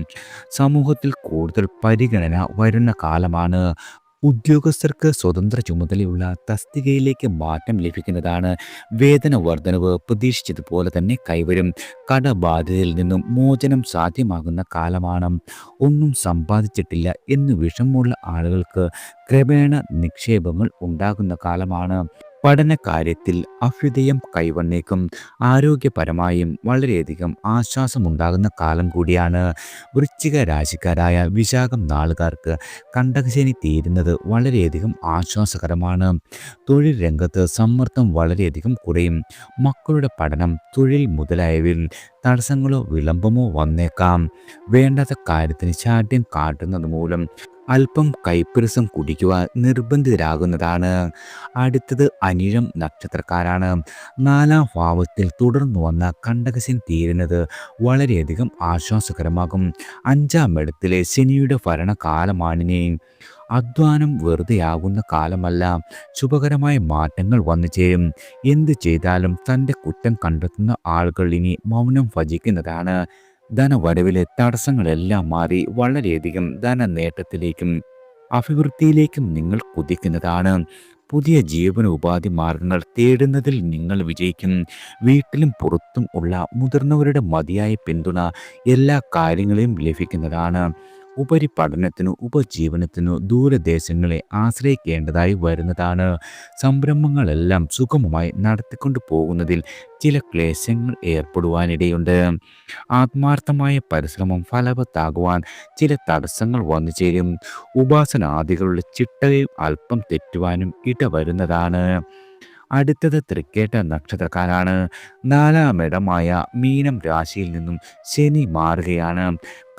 സമൂഹത്തിൽ കൂടുതൽ പരിഗണന വരുന്ന കാലമാണ്. ഉദ്യോഗസ്ഥർക്ക് സ്വതന്ത്ര ചുമതലയുള്ള തസ്തികയിലേക്ക് മാറ്റം ലഭിക്കുന്നതാണ്. വേതന വർധനവ് പ്രതീക്ഷിച്ചതുപോലെ തന്നെ കൈവരും. കടബാധ്യതയിൽ നിന്നും മോചനം സാധ്യമാകുന്ന കാലമാണ്. ഒന്നും സമ്പാദിച്ചിട്ടില്ല എന്ന് വിഷമമുള്ള ആളുകൾക്ക് ക്രമേണ നിക്ഷേപങ്ങൾ ഉണ്ടാകുന്ന കാലമാണ്. പഠനകാര്യത്തിൽ അഭ്യുദയം കൈവന്നേക്കും. ആരോഗ്യപരമായും വളരെയധികം ആശ്വാസമുണ്ടാകുന്ന കാലം കൂടിയാണ്. വൃശ്ചിക രാശിക്കാരായ വിശാഖം നാളുകാർക്ക് കണ്ടകശനി തീരുന്നത് വളരെയധികം ആശ്വാസകരമാണ്. തൊഴിൽ രംഗത്ത് സമ്മർദ്ദം വളരെയധികം കുറയും. മക്കളുടെ പഠനം, തൊഴിൽ മുതലായവയിൽ തടസ്സങ്ങളോ വിളംബമോ വന്നേക്കാം. വേണ്ടാത്ത കാര്യത്തിന് ശാഠ്യം കാട്ടുന്നത് മൂലം അല്പം കൈപ്പിരസം കുടിക്കുവാൻ നിർബന്ധിതരാകുന്നതാണ്. അടുത്തത് അനിഴം നക്ഷത്രക്കാരാണ്. നാലാം ഭാവത്തിൽ തുടർന്നു വന്ന കണ്ടകശനി തീരുന്നത് വളരെയധികം ആശ്വാസകരമാകും. അഞ്ചാം ഇടത്തിലെ ശനിയുടെ ഭരണകാലമാണിനി. അധ്വാനം വെറുതെയാകുന്ന കാലമല്ല. ശുഭകരമായ മാറ്റങ്ങൾ വന്നു ചേരും. എന്ത് ചെയ്താലും തൻ്റെ കുറ്റം കണ്ടെത്തുന്ന ആളുകൾ ഇനി മൗനം ഭജിക്കുന്നതാണ്. ധനവരവിലെ തടസ്സങ്ങളെല്ലാം മാറി വളരെയധികം ധനനേട്ടത്തിലേക്കും അഭിവൃദ്ധിയിലേക്കും നിങ്ങൾ കുതിക്കുന്നതാണ്. പുതിയ ജീവനോപാധി മാർഗങ്ങൾ തേടുന്നതിൽ നിങ്ങൾ വിജയിക്കും. വീട്ടിലും പുറത്തും ഉള്ള മുതിർന്നവരുടെ മതിയായ പിന്തുണ എല്ലാ കാര്യങ്ങളെയും ലഭിക്കുന്നതാണ്. ഉപരിപഠനത്തിനു ഉപജീവനത്തിനു ദൂരദേശങ്ങളെ ആശ്രയിക്കേണ്ടതായി വരുന്നതാണ്. സംരംഭങ്ങളെല്ലാം സുഗമമായി നടത്തിക്കൊണ്ടു പോകുന്നതിൽ ചില ക്ലേശങ്ങൾ ഏർപ്പെടുവാനിടയുണ്ട്. ആത്മാർത്ഥമായ പരിശ്രമം ഫലവത്താകുവാൻ ചില തടസ്സങ്ങൾ വന്നു ചേരും. ഉപാസനാദികളുടെ ചിട്ടയും അല്പം തെറ്റുവാനും ഇടവരുന്നതാണ്. അടുത്തത് തൃക്കേട്ട നക്ഷത്രക്കാരാണ്. നാലാമിടമായ മീനം രാശിയിൽ നിന്നും ശനി മാറുകയാണ്.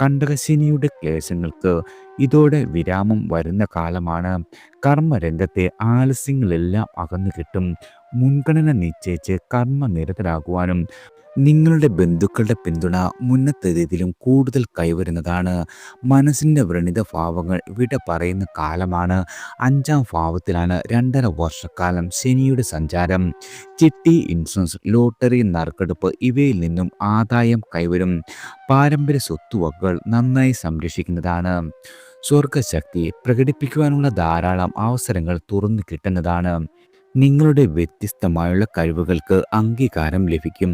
കണ്ടകശനിയുടെ ക്ലേശങ്ങൾക്ക് ഇതോടെ വിരാമം വരുന്ന കാലമാണ്. കർമ്മരംഗത്തെ ആലസ്യങ്ങളെല്ലാം അകന്നു കിട്ടും. മുൻഗണന നിശ്ചയിച്ച് കർമ്മനിരതരാകുവാനും നിങ്ങളുടെ ബന്ധുക്കളുടെ പിന്തുണ മുന്നത്തേതിലും കൂടുതൽ കൈവരുന്നതാണ്. മനസ്സിൻ്റെ വ്രണിത ഭാവങ്ങൾ വിട പറയുന്ന കാലമാണ്. അഞ്ചാം ഭാവത്തിലാണ് 2.5 വർഷക്കാലം ശനിയുടെ സഞ്ചാരം. ചിട്ടി, ഇൻഷുറൻസ്, ലോട്ടറി, നറുക്കെടുപ്പ് ഇവയിൽ നിന്നും ആദായം കൈവരും. പാരമ്പര്യ സ്വത്തുവകകൾ നന്നായി സംരക്ഷിക്കുന്നതാണ്. സ്വർഗശക്തി പ്രകടിപ്പിക്കുവാനുള്ള ധാരാളം അവസരങ്ങൾ തുറന്നു കിട്ടുന്നതാണ്. നിങ്ങളുടെ വ്യത്യസ്തമായുള്ള കഴിവുകൾക്ക് അംഗീകാരം ലഭിക്കും.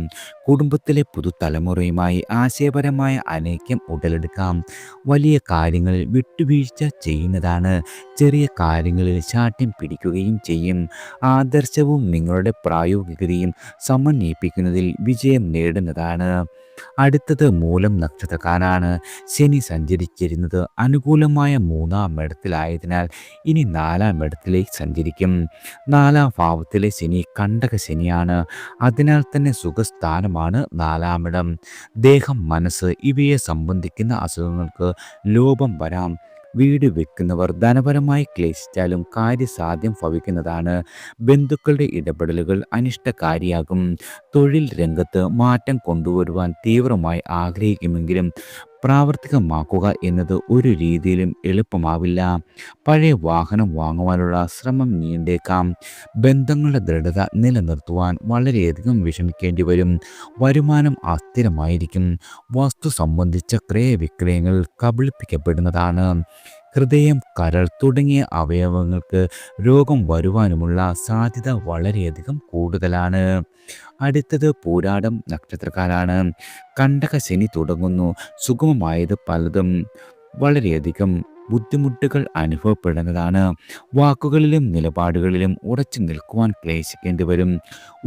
കുടുംബത്തിലെ പുതുതലമുറയുമായി ആശയപരമായ അനൈക്യം ഉടലെടുക്കാം. വലിയ കാര്യങ്ങളിൽ വിട്ടുവീഴ്ച ചെയ്യുന്നതാണ്. ചെറിയ കാര്യങ്ങളിൽ ശാഠ്യം പിടിക്കുകയും ചെയ്യും. ആദർശവും നിങ്ങളുടെ പ്രായോഗികതയും സമന്വയിപ്പിക്കുന്നതിൽ വിജയം നേടുന്നതാണ്. അടുത്തത് മൂലം നക്ഷത്രക്കാരാണ്. ശനി സഞ്ചരിച്ചിരുന്നത് അനുകൂലമായ 3-ാം ഇടത്തിലായതിനാൽ ഇനി 4-ാം ഇടത്തിലേക്ക് സഞ്ചരിക്കും. 4-ാം ഭാവത്തിലെ ശനി കണ്ടക ശനിയാണ്. അതിനാൽ തന്നെ സുഖസ്ഥാനമാണ് 4-ാം ഇടം. ദേഹം, മനസ്സ് ഇവയെ സംബന്ധിക്കുന്ന അസുഖങ്ങൾക്ക് ലോപം വരാം. വീട് വെക്കുന്നവർ ധനപരമായി ക്ലേശിച്ചാലും കാര്യസാധ്യം ഭവിക്കുന്നതാണ്. ബന്ധുക്കളുടെ ഇടപെടലുകൾ അനിഷ്ടകാരിയാകും. തൊഴിൽ രംഗത്ത് മാറ്റം കൊണ്ടുവരുവാൻ തീവ്രമായി ആഗ്രഹിക്കുമെങ്കിലും പ്രാവർത്തികമാക്കുക എന്നത് ഒരു രീതിയിലും എളുപ്പമാവില്ല. പഴയ വാഹനം വാങ്ങുവാനുള്ള ശ്രമം നീണ്ടേക്കാം. ബന്ധങ്ങളുടെ ദൃഢത നിലനിർത്തുവാൻ വളരെയധികം വിഷമിക്കേണ്ടി വരും. വരുമാനം അസ്ഥിരമായിരിക്കും. വസ്തു സംബന്ധിച്ച ക്രയവിക്രയങ്ങൾ കബളിപ്പിക്കപ്പെടുന്നതാണ്. ഹൃദയം, കരൾ തുടങ്ങിയ അവയവങ്ങൾക്ക് രോഗം വരുവാനുമുള്ള സാധ്യത വളരെയധികം കൂടുതലാണ്. അടുത്തത് പൂരാടം നക്ഷത്രക്കാരാണ്. കണ്ടക ശനി തുടങ്ങുന്നു. സുഗമമായത് പലതും വളരെയധികം ബുദ്ധിമുട്ടുകൾ അനുഭവപ്പെടുന്നതാണ്. വാക്കുകളിലും നിലപാടുകളിലും ഉറച്ചു നിൽക്കുവാൻ ക്ലേശിക്കേണ്ടി വരും.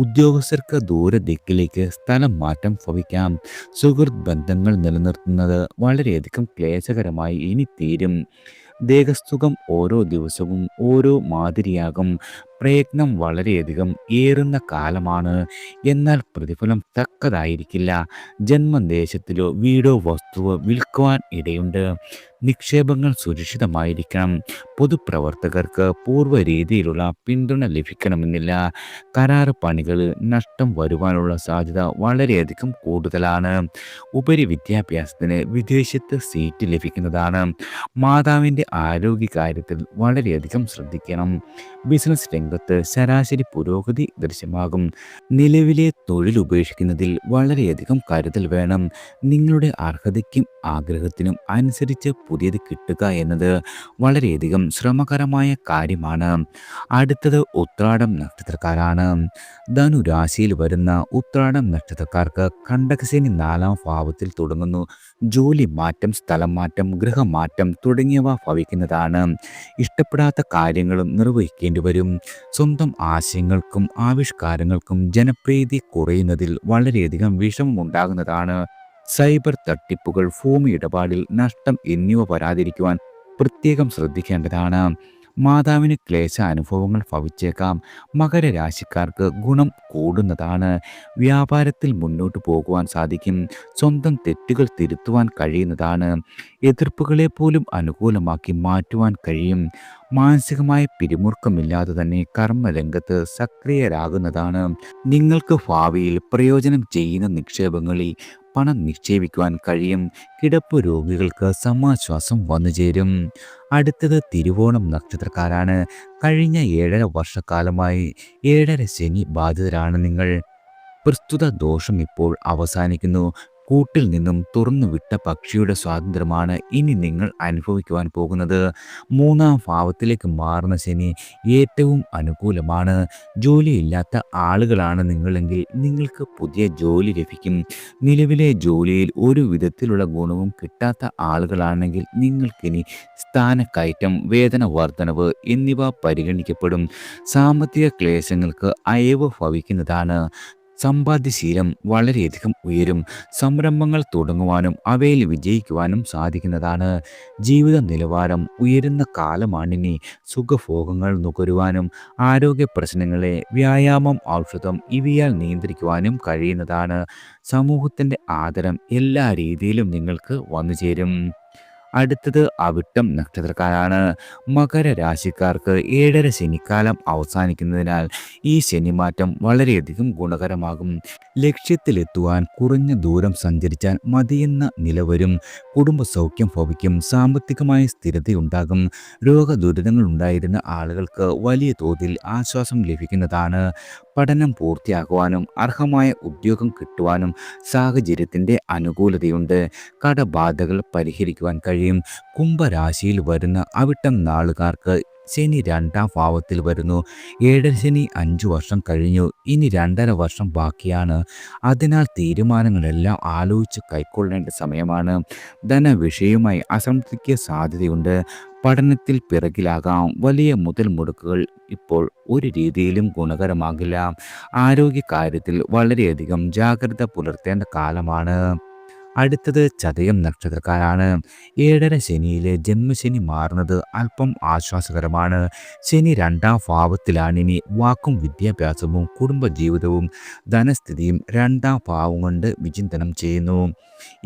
ഉദ്യോഗസ്ഥർക്ക് ദൂരദിക്കിലേക്ക് സ്ഥലം മാറ്റം ഭവിക്കാം. സുഹൃത്ത് ബന്ധങ്ങൾ നിലനിർത്തുന്നത് വളരെയധികം ക്ലേശകരമായി ഇനി തീരും. ദേഹസുഖം ഓരോ ദിവസവും ഓരോ മാതിരിയാകും. പ്രയത്നം വളരെയധികം ഏറുന്ന കാലമാണ്. എന്നാൽ പ്രതിഫലം തക്കതായിരിക്കില്ല. ജന്മദേശത്തിലോ വീടോ വസ്തുവോ വിൽക്കുവാൻ ഇടയുണ്ട്. നിക്ഷേപങ്ങൾ സുരക്ഷിതമായിരിക്കണം. പൊതുപ്രവർത്തകർക്ക് പൂർവ്വ രീതിയിലുള്ള പിന്തുണ ലഭിക്കണമെന്നില്ല. കരാർ പണികൾ നഷ്ടം വരുവാനുള്ള സാധ്യത വളരെയധികം കൂടുതലാണ്. ഉപരി വിദ്യാഭ്യാസത്തിന് വിദേശത്ത് സീറ്റ് ലഭിക്കുന്നതാണ്. മാതാവിൻ്റെ ആരോഗ്യകാര്യത്തിൽ വളരെയധികം ശ്രദ്ധിക്കണം. ബിസിനസ് രംഗത്ത് ശരാശരി പുരോഗതി ദൃശ്യമാകും. നിലവിലെ തൊഴിൽ ഉപേക്ഷിക്കുന്നതിൽ വളരെയധികം കരുതൽ വേണം. നിങ്ങളുടെ അർഹതയ്ക്കും ആഗ്രഹത്തിനും അനുസരിച്ച് പുതിയത് കിട്ടുക എന്നത് വളരെയധികം ശ്രമകരമായ കാര്യമാണ്. അടുത്തത് ഉത്രാടം നക്ഷത്രക്കാരാണ്. ധനുരാശിയിൽ വരുന്ന ഉത്രാടം നക്ഷത്രക്കാർക്ക് കണ്ടകശനി 4-ാം ഭാവത്തിൽ തുടങ്ങുന്നു. ജോലി മാറ്റം, സ്ഥലം മാറ്റം, ഗൃഹമാറ്റം തുടങ്ങിയവ ഭവിക്കുന്നതാണ്. ഇഷ്ടപ്പെടാത്ത കാര്യങ്ങളും നിർവഹിക്കേണ്ടി വരും. സ്വന്തം ആശയങ്ങൾക്കും ആവിഷ്കാരങ്ങൾക്കും ജനപ്രീതി കുറയുന്നതിൽ വളരെയധികം വിഷമമുണ്ടാകുന്നതാണ്. സൈബർ തട്ടിപ്പുകൾ, ഭൂമി ഇടപാടിൽ നഷ്ടം എന്നിവ വരാതിരിക്കുവാൻ പ്രത്യേകം ശ്രദ്ധിക്കേണ്ടതാണ്. മാതാവിന് ക്ലേശ അനുഭവങ്ങൾ ഭവിച്ചേക്കാം. മകരരാശിക്കാർക്ക് ഗുണം കൂടുന്നതാണ്. വ്യാപാരത്തിൽ മുന്നോട്ട് പോകുവാൻ സാധിക്കും. സ്വന്തം തെറ്റുകൾ തിരുത്തുവാൻ കഴിയുന്നതാണ്. എതിർപ്പുകളെ പോലും അനുകൂലമാക്കി മാറ്റുവാൻ കഴിയും. മാനസികമായ പിരിമുറുക്കമില്ലാതെ തന്നെ കർമ്മരംഗത്ത് സക്രിയരാകുന്നതാണ്. നിങ്ങൾക്ക് ഭാവിയിൽ പ്രയോജനം ചെയ്യുന്ന നിക്ഷേപങ്ങളിൽ പണം നിക്ഷേപിക്കുവാൻ കഴിയും. കിടപ്പ് രോഗികൾക്ക് സമാശ്വാസം വന്നുചേരും. അടുത്തത് തിരുവോണം നക്ഷത്രക്കാരാണ്. കഴിഞ്ഞ 7.5 വർഷക്കാലമായി 7.5 ശനി ബാധിതരാണ് നിങ്ങൾ. പ്രസ്തുത ദോഷം ഇപ്പോൾ അവസാനിക്കുന്നു. കൂട്ടിൽ നിന്നും തുറന്നുവിട്ട പക്ഷിയുടെ സ്വാതന്ത്ര്യമാണ് ഇനി നിങ്ങൾ അനുഭവിക്കുവാൻ പോകുന്നത്. 3-ാം ഭാവത്തിലേക്ക് മാറുന്ന ശനി ഏറ്റവും അനുകൂലമാണ്. ജോലിയില്ലാത്ത ആളുകളാണ് നിങ്ങളെങ്കിൽ നിങ്ങൾക്ക് പുതിയ ജോലി ലഭിക്കും. നിലവിലെ ജോലിയിൽ ഒരു വിധത്തിലുള്ള ഗുണവും കിട്ടാത്ത ആളുകളാണെങ്കിൽ നിങ്ങൾക്കിനി സ്ഥാനക്കയറ്റം, വേതന വർധനവ് എന്നിവ പരിഗണിക്കപ്പെടും. സാമ്പത്തിക ക്ലേശങ്ങൾക്ക് അയവ് ഭവിക്കുന്നതാണ്. സമ്പാദ്യശീലം വളരെയധികം ഉയരും. സംരംഭങ്ങൾ തുടങ്ങുവാനും അവയിൽ വിജയിക്കുവാനും സാധിക്കുന്നതാണ്. ജീവിത നിലവാരം ഉയരുന്ന കാലമാണിനി. സുഖഭോഗങ്ങൾ നുകരുവാനും ആരോഗ്യ പ്രശ്നങ്ങളെ വ്യായാമം, ഔഷധം ഇവയാൽ നിയന്ത്രിക്കുവാനും കഴിയുന്നതാണ്. സമൂഹത്തിൻ്റെ ആദരം എല്ലാ രീതിയിലും നിങ്ങൾക്ക് വന്നുചേരും. അടുത്തത് അവിട്ടം നക്ഷത്രക്കാരാണ്. മകരരാശിക്കാർക്ക് 7.5 ശനിക്കാലം അവസാനിക്കുന്നതിനാൽ ഈ ശനിമാറ്റം വളരെയധികം ഗുണകരമാകും. ലക്ഷ്യത്തിലെത്തുവാൻ കുറഞ്ഞ ദൂരം സഞ്ചരിച്ചാൽ മതിയെന്ന നില വരും. കുടുംബസൗഖ്യം ഭവിക്കും. സാമ്പത്തികമായ സ്ഥിരതയുണ്ടാകും. രോഗദുരിതങ്ങൾ ഉണ്ടായിരുന്ന ആളുകൾക്ക് വലിയ തോതിൽ ആശ്വാസം ലഭിക്കുന്നതാണ്. പഠനം പൂർത്തിയാക്കുവാനും അർഹമായ ഉദ്യോഗം കിട്ടുവാനും സാഹചര്യത്തിൻ്റെ അനുകൂലതയുണ്ട്. കടബാധകൾ പരിഹരിക്കുവാൻ കഴിയും. കുംഭരാശിയിൽ വരുന്ന അവിട്ടം നാളുകാർക്ക് ശനി 2-ാം ഭാവത്തിൽ വരുന്നു. 7.5 ശനി 5 വർഷം കഴിഞ്ഞു. ഇനി 2.5 വർഷം ബാക്കിയാണ്. അതിനാൽ തീരുമാനങ്ങളെല്ലാം ആലോചിച്ച് കൈക്കൊള്ളേണ്ട സമയമാണ്. ധനവിഷയവുമായി അസംതൃപ്തിക്ക് സാധ്യതയുണ്ട്. പഠനത്തിൽ പിറകിലാകാം. വലിയ മുതൽ മുടക്കുകൾ ഇപ്പോൾ ഒരു രീതിയിലും ഗുണകരമാകില്ല. ആരോഗ്യകാര്യത്തിൽ വളരെയധികം ജാഗ്രത പുലർത്തേണ്ട കാലമാണ്. അടുത്തത് ചതയം നക്ഷത്രക്കാരാണ്. 7.5 ശനിയിലെ ജന്മശനി മാറുന്നത് അല്പം ആശ്വാസകരമാണ്. ശനി 2-ാം ഭാവത്തിലാണിനി. വാക്കും വിദ്യാഭ്യാസവും കുടുംബജീവിതവും ധനസ്ഥിതിയും 2-ാം ഭാവം കൊണ്ട് വിചിന്തനം ചെയ്യുന്നു.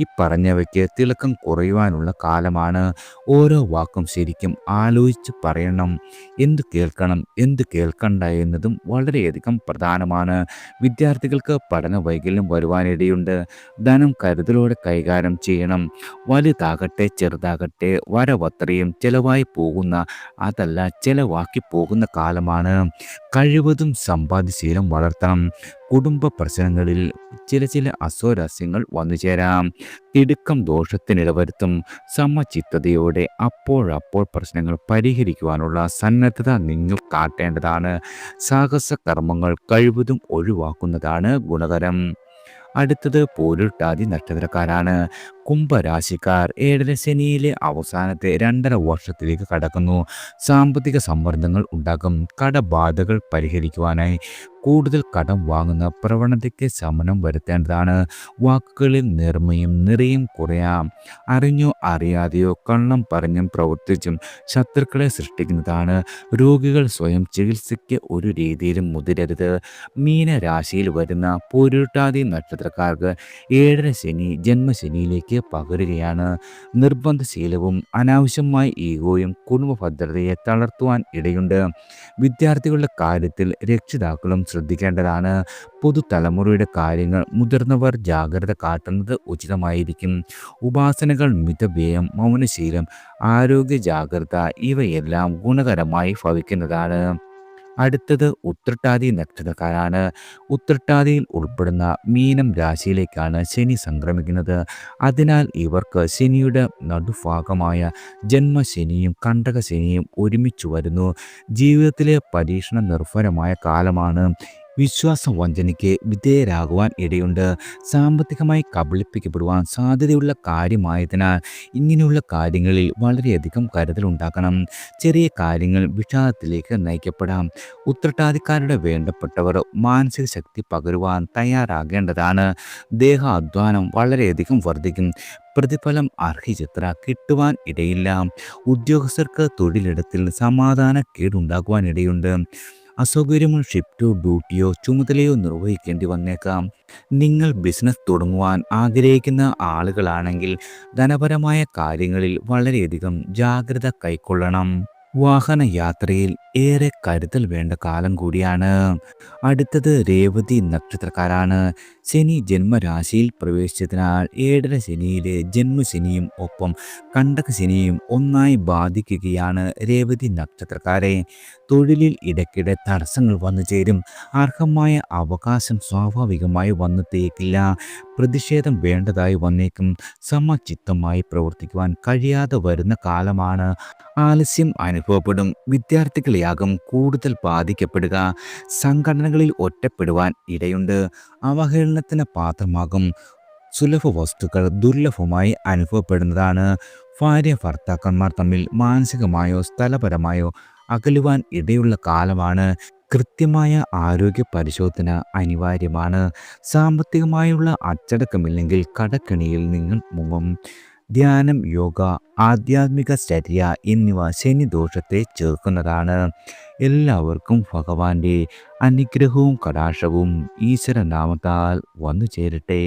ഈ പറഞ്ഞവയ്ക്ക് തിളക്കം കുറയുവാനുള്ള കാലമാണ്. ഓരോ വാക്കും ശരിക്കും ആലോചിച്ച് പറയണം. എന്ത് കേൾക്കണം, എന്ത് കേൾക്കണ്ട എന്നതും വളരെയധികം പ്രധാനമാണ്. വിദ്യാർത്ഥികൾക്ക് പഠന വൈകല്യം വരുവാനിടയുണ്ട്. ധനം കരുതലോടെ കൈകാര്യം ചെയ്യണം. വലുതാകട്ടെ ചെറുതാകട്ടെ വരവത്രയും ചെലവായി പോകുന്ന, അതല്ല ചെലവാക്കി പോകുന്ന കാലമാണ്. കഴിവതും സമ്പാദ്യശീലം വളർത്തണം. കുടുംബ പ്രശ്നങ്ങളിൽ ചില അസ്വാരസ്യങ്ങൾ വന്നുചേരാം. തിടുക്കം ദോഷത്തിനിടവരുത്തും. സമചിത്തതയോടെ അപ്പോഴപ്പോൾ പ്രശ്നങ്ങൾ പരിഹരിക്കുവാനുള്ള സന്നദ്ധത നിങ്ങൾ കാട്ടേണ്ടതാണ്. സാഹസ കർമ്മങ്ങൾ കഴിവതും ഒഴിവാക്കുന്നതാണ് ഗുണകരം. അടുത്തത് പൂരുരുട്ടാതി നക്ഷത്രക്കാരാണ്. കുംഭരാശിക്കാർ ഏഴര ശനിയിലെ അവസാനത്തെ 2.5 വർഷത്തിലേക്ക് കടക്കുന്നു. സാമ്പത്തിക സമ്മർദ്ദങ്ങൾ ഉണ്ടാകും. കടബാധകൾ പരിഹരിക്കുവാനായി കൂടുതൽ കടം വാങ്ങുന്ന പ്രവണതയ്ക്ക് ശമനം വരുത്തേണ്ടതാണ്. വാക്കുകളിൽ നേർമയും നിറയും കുറയാം. അറിഞ്ഞോ അറിയാതെയോ കള്ളം പറഞ്ഞും പ്രവർത്തിച്ചും ശത്രുക്കളെ സൃഷ്ടിക്കുന്നതാണ്. രോഗികൾ സ്വയം ചികിത്സയ്ക്ക് ഒരു രീതിയിലും മുതിരരുത്. മീനരാശിയിൽ വരുന്ന പൂരുരുട്ടാതി നക്ഷത്രക്കാർക്ക് ഏഴര ശനി ജന്മശനിയിലേക്ക് പകരുകയാണ്. നിർബന്ധശീലവും അനാവശ്യമായ ഈഗോയും കുടുംബ ഭദ്രതയെ തളർത്തുവാൻ ഇടയുണ്ട്. വിദ്യാർത്ഥികളുടെ കാര്യത്തിൽ രക്ഷിതാക്കളും ശ്രദ്ധിക്കേണ്ടതാണ്. പുതുതലമുറയുടെ കാര്യങ്ങൾ മുതിർന്നവർ ജാഗ്രത കാട്ടുന്നത് ഉചിതമായിരിക്കും. ഉപാസനകൾ, മിതവ്യയം, മൗനശീലം, ആരോഗ്യ ജാഗ്രത ഇവയെല്ലാം ഗുണകരമായി ഭവിക്കുന്നതാണ്. അടുത്തത് ഉത്രട്ടാതി നക്ഷത്രക്കാരാണ്. ഉത്രട്ടാതിയിൽ ഉൾപ്പെടുന്ന മീനം രാശിയിലേക്കാണ് ശനി സംക്രമിക്കുന്നത്. അതിനാൽ ഇവർക്ക് ശനിയുടെ നടുഭാഗമായ ജന്മശനിയും കണ്ടകശനിയും ഒരുമിച്ചു വരുന്നു. ജീവിതത്തിലെ പരീക്ഷണ നിർഭരമായ കാലമാണ്. വിശ്വാസവഞ്ചനയ്ക്ക് വിധേയരാകുവാൻ ഇടയുണ്ട്. സാമ്പത്തികമായി കബളിപ്പിക്കപ്പെടുവാൻ സാധ്യതയുള്ള കാര്യമായതിനാൽ ഇങ്ങനെയുള്ള കാര്യങ്ങളിൽ വളരെയധികം കരുതലുണ്ടാക്കണം. ചെറിയ കാര്യങ്ങൾ വിഷാദത്തിലേക്ക് നയിക്കപ്പെടാം. ഉത്രട്ടാതിക്കാരുടെ വേണ്ടപ്പെട്ടവർ മാനസിക ശക്തി പകരുവാൻ തയ്യാറാകേണ്ടതാണ്. ദേഹാധ്വാനം വളരെയധികം വർദ്ധിക്കും. പ്രതിഫലം അർഹിച്ചത്ര കിട്ടുവാൻ ഇടയില്ല. ഉദ്യോഗസ്ഥർക്ക് തൊഴിലിടത്തിൽ സമാധാനക്കേടുണ്ടാകുവാൻ ഇടയുണ്ട്. അസൗകര്യമുള്ള ഷിഫ്റ്റോ ഡ്യൂട്ടിയോ ചുമതലയോ നിർവഹിക്കേണ്ടി വന്നേക്കാം. നിങ്ങൾ ബിസിനസ് തുടങ്ങുവാൻ ആഗ്രഹിക്കുന്ന ആളുകളാണെങ്കിൽ ധനപരമായ കാര്യങ്ങളിൽ വളരെയധികം ജാഗ്രത കൈക്കൊള്ളണം. വാഹനയാത്രയിൽ ഏറെ കരുതൽ വേണ്ട കാലം കൂടിയാണ്. അടുത്തത് രേവതി നക്ഷത്രക്കാരാണ്. ശനി ജന്മരാശിയിൽ പ്രവേശിച്ചതിനാൽ ഏഴര ശനിയിലെ ജന്മശനിയും ഒപ്പം കണ്ടകശനിയും ഒന്നായി ബാധിക്കുകയാണ് രേവതി നക്ഷത്രക്കാരെ. തൊഴിലിൽ ഇടയ്ക്കിടെ തടസ്സങ്ങൾ വന്നു ചേരും. അർഹമായ അവകാശം സ്വാഭാവികമായി വന്നെത്തിയേക്കില്ല. പ്രതിഷേധം വേണ്ടതായി വന്നേക്കും. സമചിത്തമായി പ്രവർത്തിക്കുവാൻ കഴിയാതെ വരുന്ന കാലമാണ്. ആലസ്യം അനുഭവപ്പെടും. വിദ്യാർത്ഥികളെയാകും കൂടുതൽ ബാധിക്കപ്പെടുക. സംഘടനകളിൽ ഒറ്റപ്പെടുവാൻ ഇടയുണ്ട്. അവഹേളനത്തിന് പാത്രമാകും. സുലഭ വസ്തുക്കൾ ദുർലഭമായി അനുഭവപ്പെടുന്നതാണ്. ഭാര്യ ഭർത്താക്കന്മാർ തമ്മിൽ മാനസികമായോ സ്ഥലപരമായോ അകലുവാൻ ഇടയുള്ള കാലമാണ്. കൃത്യമായ ആരോഗ്യ പരിശോധന അനിവാര്യമാണ്. സാമ്പത്തികമായുള്ള അച്ചടക്കമില്ലെങ്കിൽ കടക്കെണിയിൽ നിങ്ങൾ മുങ്ങും. ധ്യാനം, യോഗ, ആധ്യാത്മിക ചര്യ എന്നിവ ശനിദോഷത്തെ ചേർക്കുന്നതാണ്. എല്ലാവർക്കും ഭഗവാന്റെ അനുഗ്രഹവും കടാക്ഷവും ഈശ്വരനാമത്താൽ വന്നു ചേരട്ടെ.